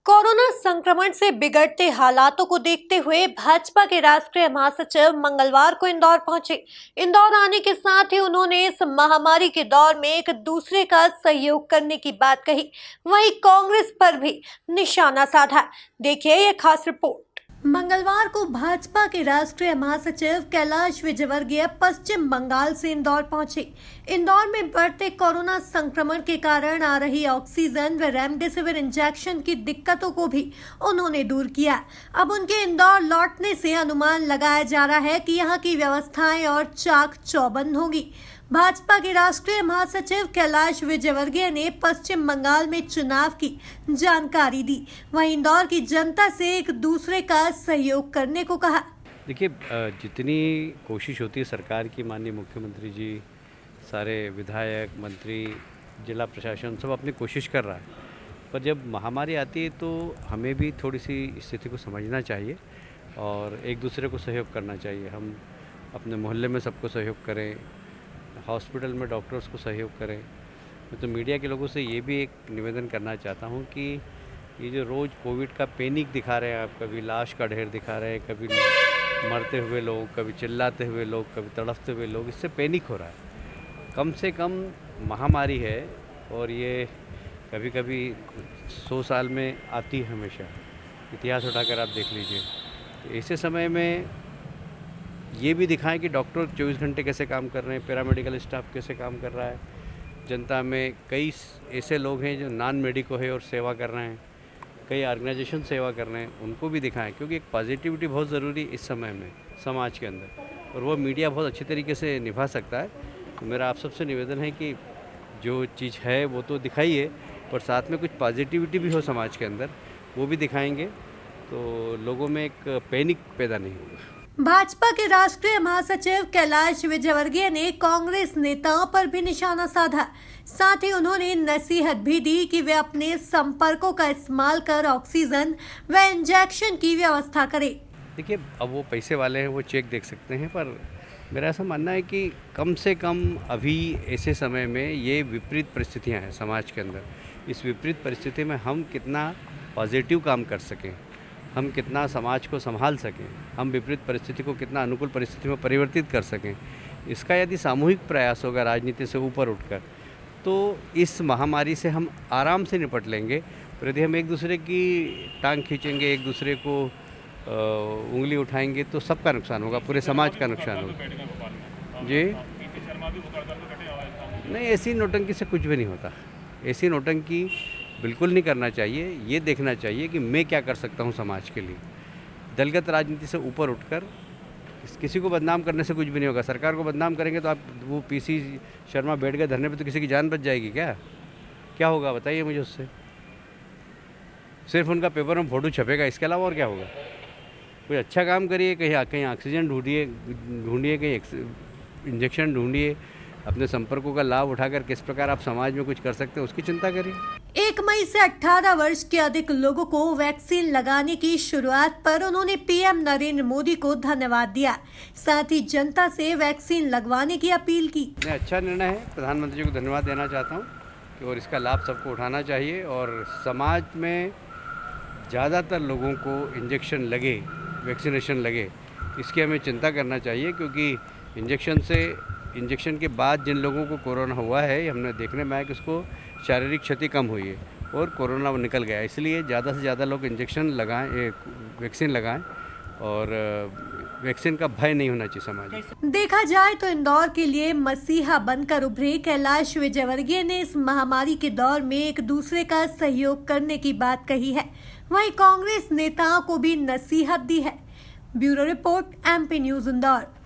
Corona संक्रमण से बिगड़ते हालातों को देखते हुए भाजपा के राष्ट्रीय महासचिव मंगलवार को इंदौर पहुंचे। इंदौर आने के साथ ही उन्होंने इस महामारी के दौर में एक दूसरे का सहयोग करने की बात कही। वहीं कांग्रेस पर भी निशाना साधा। देखिए ये खास रिपोर्ट। मंगलवार को भाजपा के राष्ट्रीय महासचिव कैलाश विजयवर्गीय पश्चिम बंगाल से इंदौर पहुंचे। इंदौर में बढ़ते कोरोना संक्रमण के कारण आ रही ऑक्सीजन व रेमडेसिविर इंजेक्शन की दिक्कतों को भी उन्होंने दूर किया। अब उनके इंदौर लौटने से अनुमान लगाया जा रहा है कि यहां की व्यवस्थाएं और चाक चौबंद होंगी। भाजपा के राष्ट्रीय महासचिव कैलाश विजयवर्गीय ने पश्चिम बंगाल में चुनाव की जानकारी दी। वहीं इंदौर की जनता से एक दूसरे का सहयोग करने को कहा। देखिए, जितनी कोशिश होती है सरकार की, माननीय मुख्यमंत्री जी, सारे विधायक, मंत्री, जिला प्रशासन सब अपनी कोशिश कर रहा है, पर जब महामारी आती है तो हमें भी थोड़ी सी स्थिति को समझना चाहिए और एक दूसरे को सहयोग करना चाहिए। हम अपने मोहल्ले में सबको सहयोग करें, हॉस्पिटल में डॉक्टर्स को सहयोग करें। मैं तो मीडिया के लोगों से ये भी एक निवेदन करना चाहता हूँ कि ये जो रोज़ कोविड का पैनिक दिखा रहे हैं आप, कभी लाश का ढेर दिखा रहे हैं, कभी मरते हुए लोग, कभी चिल्लाते हुए लोग, कभी तड़पते हुए लोग, इससे पैनिक हो रहा है। कम से कम महामारी है और ये कभी कभी 100 साल में आती है हमेशा। इतिहास उठाकर आप देख लीजिए। तो ऐसे समय में ये भी दिखाएं कि डॉक्टर 24 घंटे कैसे काम कर रहे हैं, पैरामेडिकल स्टाफ कैसे काम कर रहा है। जनता में कई ऐसे लोग हैं जो नॉन मेडिको है और सेवा कर रहे हैं, कई ऑर्गेनाइजेशन सेवा कर रहे हैं, उनको भी दिखाएं, क्योंकि एक पॉजिटिविटी बहुत ज़रूरी इस समय में समाज के अंदर, और वो मीडिया बहुत अच्छी तरीके से निभा सकता है। तो मेरा आप सबसे निवेदन है कि जो चीज़ है वो तो दिखाइए, पर साथ में कुछ पॉजिटिविटी भी हो समाज के अंदर, वो भी दिखाएंगे तो लोगों में एक पैनिक पैदा नहीं होगा। भाजपा के राष्ट्रीय महासचिव कैलाश विजयवर्गीय ने कांग्रेस नेताओं पर भी निशाना साधा। साथ ही उन्होंने नसीहत भी दी कि वे अपने संपर्कों का इस्तेमाल कर ऑक्सीजन व इंजेक्शन की व्यवस्था करें। देखिए, अब वो पैसे वाले हैं, वो चेक देख सकते हैं, पर मेरा ऐसा मानना है कि कम से कम अभी ऐसे समय में ये विपरीत परिस्थितियाँ हैं समाज के अंदर। इस विपरीत परिस्थिति में हम कितना पॉजिटिव काम कर सकें, हम कितना समाज को संभाल सकें, हम विपरीत परिस्थिति को कितना अनुकूल परिस्थिति में परिवर्तित कर सकें, इसका यदि सामूहिक प्रयास होगा राजनीति से ऊपर उठकर, तो इस महामारी से हम आराम से निपट लेंगे। पर यदि हम एक दूसरे की टांग खींचेंगे, एक दूसरे को उंगली उठाएंगे, तो सबका नुकसान होगा, पूरे समाज का नुकसान होगा। जी नहीं, ऐसी नौटंकी से कुछ भी नहीं होता। ऐसी नौटंकी बिल्कुल नहीं करना चाहिए। ये देखना चाहिए कि मैं क्या कर सकता हूँ समाज के लिए। दलगत राजनीति से ऊपर उठकर किसी को बदनाम करने से कुछ भी नहीं होगा। सरकार को बदनाम करेंगे तो आप, वो पीसी शर्मा बैठ गए धरने पे, तो किसी की जान बच जाएगी क्या होगा बताइए मुझे उससे? सिर्फ उनका पेपर में फोटो छपेगा, इसके अलावा और क्या होगा? कोई अच्छा काम करिए, कहीं ऑक्सीजन ढूंढिए, कहीं इंजेक्शन ढूंढिए, अपने संपर्कों का लाभ उठाकर किस प्रकार आप समाज में कुछ कर सकते हैं उसकी चिंता करिए। 1 मई से 18 वर्ष के अधिक लोगों को वैक्सीन लगाने की शुरुआत पर उन्होंने पीएम नरेंद्र मोदी को धन्यवाद दिया। साथ ही जनता से वैक्सीन लगवाने की अपील की। अच्छा निर्णय है, प्रधानमंत्री जी को धन्यवाद देना चाहता हूँ कि और इसका लाभ सबको उठाना चाहिए, और समाज में ज़्यादातर लोगों को इंजेक्शन लगे, वैक्सीनेशन लगे, इसकी हमें चिंता करना चाहिए, क्योंकि इंजेक्शन के बाद जिन लोगों को कोरोना हुआ है, हमने देखने में आया कि उसको शारीरिक क्षति कम हुई है और कोरोना निकल गया। इसलिए ज़्यादा से ज़्यादा लोग इंजेक्शन लगाएं, वैक्सीन लगाएं, और वैक्सीन का भय नहीं होना चाहिए समाज में। देखा जाए तो इंदौर के लिए मसीहा बनकर उभरे कैलाश विजयवर्गीय ने इस महामारी के दौर में एक दूसरे का सहयोग करने की बात कही है। वहीं कांग्रेस नेताओं को भी नसीहत दी है। Bureau report, MP news Indore.